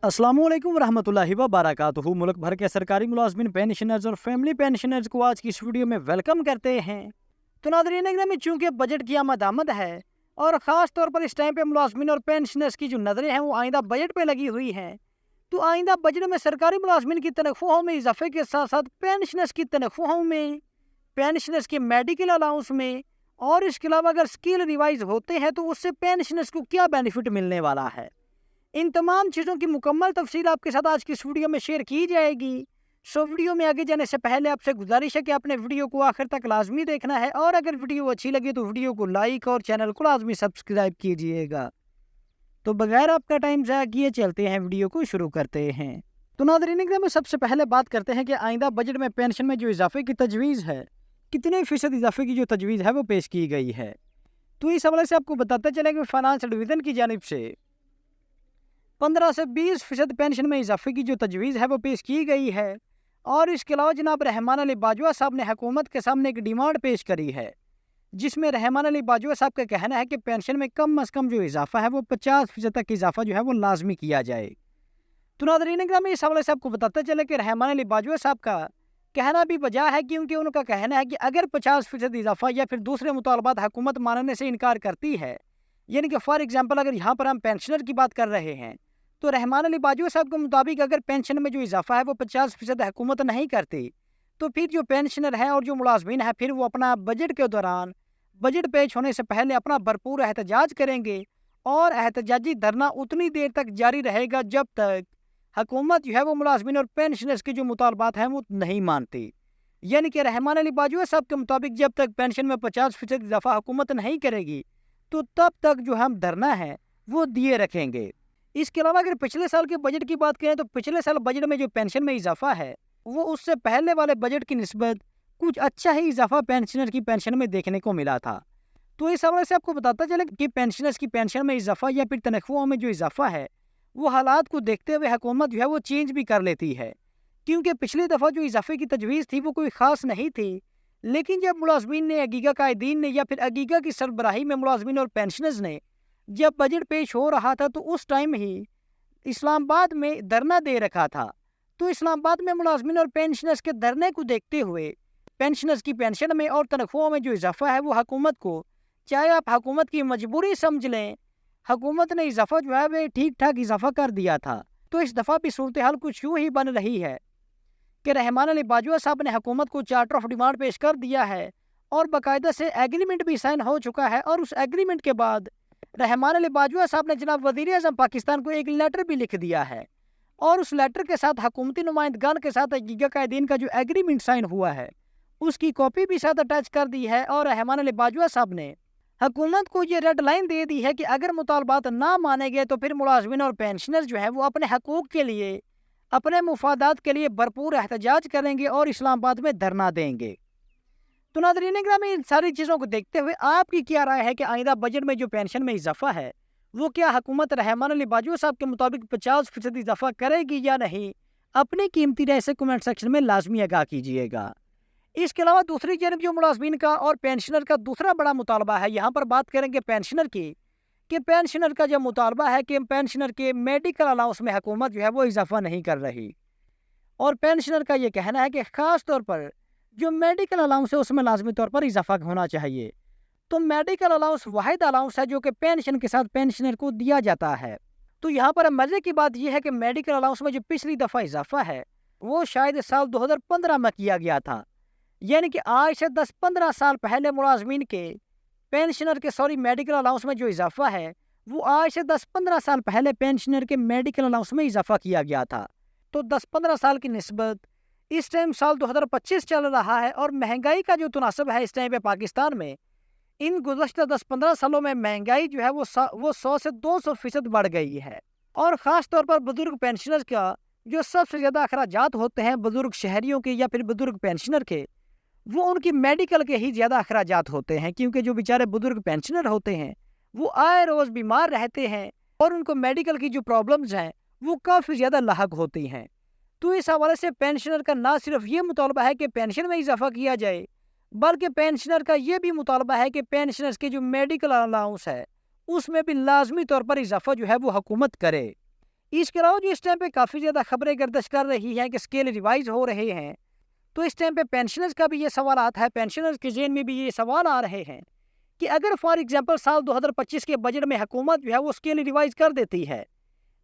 अस्सलामुअलैकुम रहमतुल्लाहि व बारकातुहू। मुल्क भर के सरकारी मुलाजमिन, पेंशनर्स और फैमिली पेंशनर्स को आज की इस वीडियो में वेलकम करते हैं। तो नाज़रीन ग्रामी, चूँकि बजट की आमद है और ख़ास तौर पर इस टाइम पे मुलाजमिन और पेंशनर्स की जो नज़रें हैं वो आइंदा बजट पे लगी हुई हैं। तो आइंदा बजट में सरकारी मुलाजमिन की तनख्वाहों में इजाफे के साथ साथ पेंशनर्स की तनख्वाहों में, पेंशनर्स के मेडिकल अलाउंस में और इसके अलावा अगर स्किल रिवाइज होते हैं तो उससे पेंशनर्स को क्या बेनिफिट मिलने वाला है, इन तमाम चीज़ों की मुकम्मल तफसील आपके साथ आज की इस वीडियो में शेयर की जाएगी। सो वीडियो में आगे जाने से पहले आपसे गुजारिश है कि आपने वीडियो को आखिर तक लाजमी देखना है और अगर वीडियो अच्छी लगी तो वीडियो को लाइक और चैनल को लाजमी सब्सक्राइब कीजिएगा। तो बगैर आपका टाइम ज़ाया किए चलते हैं, वीडियो को शुरू करते हैं। तो नाज़रीन में सबसे पहले बात करते हैं कि आइंदा बजट में पेंशन में जो इजाफे की तजवीज़ है, कितने फ़ीसद इजाफे की जो तजवीज़ है वो पेश की गई है। तो इस हवाले से आपको बताते चलें कि फाइनेंस डिवीज़न की जानिब से 15 से 20% पेंशन में इजाफे की जो तजवीज़ है वो पेश की गई है। और इसके अलावा जनाब रहमान अली बाजवा साहब ने हुकूमत के सामने एक डिमांड पेश करी है, जिसमें रहमान अली बाजवा साहब का कहना है कि पेंशन में कम अज़ कम जो इजाफा है वो 50% तक इजाफा जो है वो लाजमी किया जाए। तो नाज़रीन ग्रामी, इस हवाले से आपको बताते चले कि रहमान अली बाजवा साहब का कहना भी वजह है, क्योंकि उनका कहना है कि अगर 50% इजाफा या फिर दूसरे मुतालबात हुकूमत मानने से इनकार करती है, यानी कि फॉर एग्जाम्पल अगर यहाँ पर हम पेंशनर की बात कर रहे हैं तो रहमान अली बाजवा साहब के मुताबिक अगर पेंशन में जो इजाफा है वो 50% हुकूमत नहीं करती तो फिर जो पेंशनर है और जो मुलाजमीन है फिर वो अपना बजट के दौरान, बजट पेश होने से पहले अपना भरपूर एहतजाज करेंगे और एहतजाजी धरना उतनी देर तक जारी रहेगा जब तक हुकूमत जो है वो मुलाजमीन और पेंशनर्स के जो मुतालबात हैं वो नहीं मानती। यानी कि रहमान अली बाजवा साहब के मुताबिक जब तक पेंशन में 50% इजाफा हुकूमत नहीं करेगी तो तब तक जो हम धरना है वो दिए रखेंगे। इसके अलावा अगर पिछले साल के बजट की बात करें तो पिछले साल बजट में जो पेंशन में इजाफा है वो उससे पहले वाले बजट की निस्बत कुछ अच्छा ही इजाफा पेंशनर की पेंशन में देखने को मिला था। तो इस हवाले से आपको बताता चले कि पेंशनर्स की पेंशन में इजाफा या फिर तनख्वाहों में जो इजाफा है वो हालात को देखते हुए हुकूमत जो है वो चेंज भी कर लेती है, क्योंकि पिछली दफ़ा जो इजाफे की तजवीज़ थी वो कोई ख़ास नहीं थी, लेकिन जब मुलाजमीन ने, अगीगा कायदीन ने या फिर अगीगा की सरबराही में मुलाजमीन और पेंशनर्स ने जब बजट पेश हो रहा था तो उस टाइम ही इस्लामाबाद में धरना दे रखा था। तो इस्लामाबाद में मुलाजमीन और पेंशनर्स के धरने को देखते हुए पेंशनर्स की पेंशन में और तनख्वाहों में जो इजाफा है वो हुकूमत को, चाहे आप हुकूमत की मजबूरी समझ लें, हुकूमत ने इजाफा जो है वो ठीक ठाक इजाफा कर दिया था। तो इस दफ़ा भी सूरत हाल कुछ यूँ ही बन रही है कि रहमान अली बाजवा साहब ने हुकूमत को चार्टर ऑफ डिमांड पेश कर दिया है और बाकायदा से एग्रीमेंट भी साइन हो चुका है। और उस एग्रीमेंट के बाद रहमान अली बाजवा साहब ने जनाब वज़ीर आज़म पाकिस्तान को एक लेटर भी लिख दिया है और उस लेटर के साथ हुकूमती नुमाइंदगान के साथ अगीगा कायदीन का जो एग्रीमेंट साइन हुआ है उसकी कॉपी भी साथ अटैच कर दी है। और रहमान अली बाजवा साहब ने हुकूमत को ये रेड लाइन दे दी है कि अगर मुतालबात ना माने गए तो फिर मुलाजमिन और पेंशनर्स जो है वो अपने हकूक़ के लिए, अपने मुफादात के लिए भरपूर एहतजाज करेंगे और इस्लामाबाद में धरना देंगे। तो नाज़रीन ग्रामी, इन सारी चीज़ों को देखते हुए आपकी क्या राय है कि आइंदा बजट में जो पेंशन में इजाफा है वो क्या हुकूमत रहमान अली बाजवा साहब के मुताबिक 50% इजाफा करेगी या नहीं? अपनी कीमती राय से कमेंट सेक्शन में लाजमी आगाह कीजिएगा। इसके अलावा दूसरी जानब जो मुलाजमीन का और पेंशनर का दूसरा बड़ा मुतालबा है, यहाँ पर बात करेंगे पेंशनर की, कि पेंशनर का जो मुतालबा है कि पेंशनर के मेडिकल अलाउंस में हुकूमत जो है वो इजाफा नहीं कर रही। और पेंशनर का ये कहना है कि ख़ास तौर पर जो मेडिकल अलाउंस है उसमें लाजमी तौर पर इजाफा होना चाहिए। तो मेडिकल अलाउंस वाहिद अलाउंस है जो कि पेंशन के साथ पेंशनर को दिया जाता है। तो यहाँ पर मज़े की बात यह है कि मेडिकल अलाउंस में जो पिछली दफ़ा इजाफा है वो शायद साल 2015 में किया गया था, यानी कि आज से 10-15 साल पहले मुलाजमीन के पेंशनर के मेडिकल अलाउंस में जो इजाफा है वो आज से 10-15 साल पहले पेंशनर के मेडिकल अलाउंस में इजाफा किया गया था। तो 10-15 साल की निस्बत इस टाइम साल 2025 चल रहा है और महंगाई का जो तनासब है इस टाइम पे पाकिस्तान में, इन गुज़श्ता 10-15 सालों में महंगाई जो है वो 100 से 200% बढ़ गई है। और ख़ास तौर पर बुजुर्ग पेंशनर्स का जो सबसे ज़्यादा अखराजात होते हैं बुजुर्ग शहरियों के या फिर बुजुर्ग पेंशनर के, वो उनकी मेडिकल के ही ज़्यादा अखराजात होते हैं, क्योंकि जो बेचारे बुजुर्ग पेंशनर होते हैं वो आए रोज़ बीमार रहते हैं और उनको मेडिकल की जो प्रॉब्लम्स हैं वो काफ़ी ज़्यादा लाहक होती हैं। तो इस हवाले से पेंशनर का ना सिर्फ ये मुतालबा है कि पेंशन में इजाफा किया जाए, बल्कि पेंशनर का ये भी मुतालबा है कि पेंशनर्स के जो मेडिकल अलाउंस है उसमें भी लाजमी तौर पर इजाफा जो है वो हुकूमत करे। اس کے علاوہ جو اس ٹائم پہ کافی زیادہ خبریں گردش کر رہی ہیں کہ اسکیل ریوائز ہو رہے ہیں، تو اس ٹائم پہ پینشنرز کا بھی یہ سوالات ہے، پینشنرز کے ذہن میں بھی یہ سوال آ رہے ہیں کہ اگر فار ایگزامپل سال 2025 کے بجٹ میں حکومت جو ہے وہ اسکیل ریوائز کر دیتی ہے،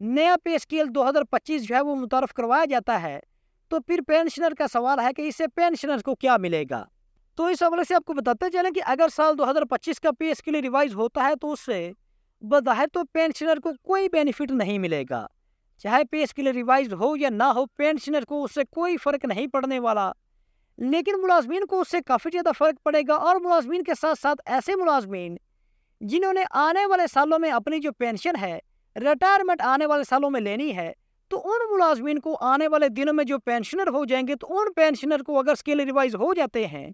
نیا پے اسکیل 2025 جو ہے وہ متعارف کروایا جاتا ہے، تو پھر پینشنر کا سوال ہے کہ اس سے پینشنر کو کیا ملے گا۔ تو اس حوالے سے آپ کو بتاتے چلیں کہ اگر سال 2025 کا پے اسکیل ریوائز ہوتا ہے تو اس سے بظاہر تو پینشنر کو کوئی بینیفٹ نہیں ملے گا، چاہے پے اسکیل ریوائز ہو یا نہ ہو، پینشنر کو اس سے کوئی فرق نہیں پڑنے والا، لیکن ملازمین کو اس سے کافی زیادہ فرق پڑے گا۔ اور ملازمین کے ساتھ ساتھ ایسے ملازمین جنہوں نے آنے والے سالوں میں اپنی جو پینشن ہے، ریٹائرمنٹ آنے والے سالوں میں لینی ہے، تو ان ملازمین کو آنے والے دنوں میں جو پینشنر ہو جائیں گے، تو ان پینشنر کو اگر اسکیل ریوائز ہو جاتے ہیں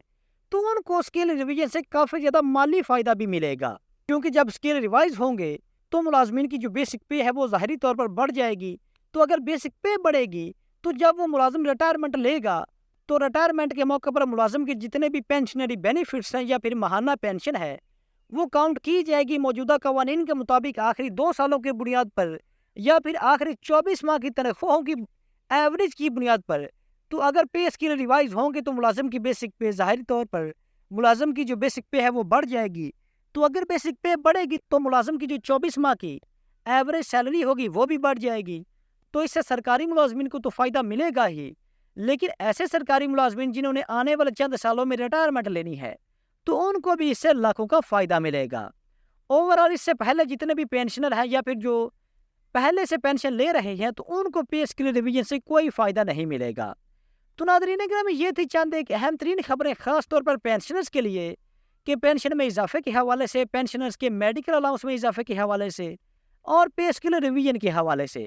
تو ان کو اسکیل ریویژن سے کافی زیادہ مالی فائدہ بھی ملے گا، کیونکہ جب اسکیل ریوائز ہوں گے تو ملازمین کی جو بیسک پے ہے وہ ظاہری طور پر بڑھ جائے گی۔ تو اگر بیسک پے بڑھے گی تو جب وہ ملازم ریٹائرمنٹ لے گا تو ریٹائرمنٹ کے موقع پر ملازم کے جتنے بھی پینشنری بینیفٹس ہیں یا پھر ماہانہ پینشن ہے وہ کاؤنٹ کی جائے گی موجودہ قوانین کے مطابق آخری 2 سالوں کی بنیاد پر یا پھر آخری 24 ماہ کی تنخواہوں کی ایوریج کی بنیاد پر۔ تو اگر پے اسکیل ریوائز ہوں گے تو ملازم کی بیسک پے ظاہری طور پر ملازم کی جو بیسک پے ہے وہ بڑھ جائے گی۔ تو اگر بیسک پے بڑھے گی تو ملازم کی جو 24 ماہ کی ایوریج سیلری ہوگی وہ بھی بڑھ جائے گی۔ تو اس سے سرکاری ملازمین کو تو فائدہ ملے گا ہی، لیکن ایسے سرکاری ملازمین جنہوں نے آنے والے چند سالوں میں ریٹائرمنٹ لینی ہے تو ان کو بھی اس سے لاکھوں کا فائدہ ملے گا۔ اوورآل اس سے پہلے جتنے بھی پینشنر ہیں یا پھر جو پہلے سے پینشن لے رہے ہیں تو ان کو پے اسکیل ریویژن سے کوئی فائدہ نہیں ملے گا۔ تو ناظرین گرامی، یہ تھی چند ایک اہم ترین خبریں خاص طور پر پینشنرز کے لیے کہ پینشن میں اضافے کے حوالے سے، پینشنرز کے میڈیکل الاؤنس میں اضافے کے حوالے سے اور پے اسکیل ریویژن کے حوالے سے۔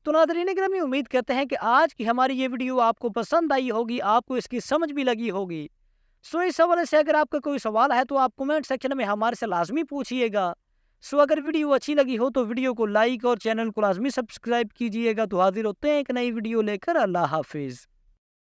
تو ناظرین گرامی، امید کرتے ہیں کہ آج کی ہماری یہ ویڈیو آپ کو پسند آئی ہوگی، آپ کو اس کی سمجھ بھی لگی ہوگی۔ سو اس حوالے سے اگر آپ کا کوئی سوال ہے تو آپ کمنٹ سیکشن میں ہمارے سے لازمی پوچھیے گا۔ سو اگر ویڈیو اچھی لگی ہو تو ویڈیو کو لائک اور چینل کو لازمی سبسکرائب کیجیے گا۔ تو حاضر ہوتے ہیں ایک نئی ویڈیو لے کر۔ اللہ حافظ۔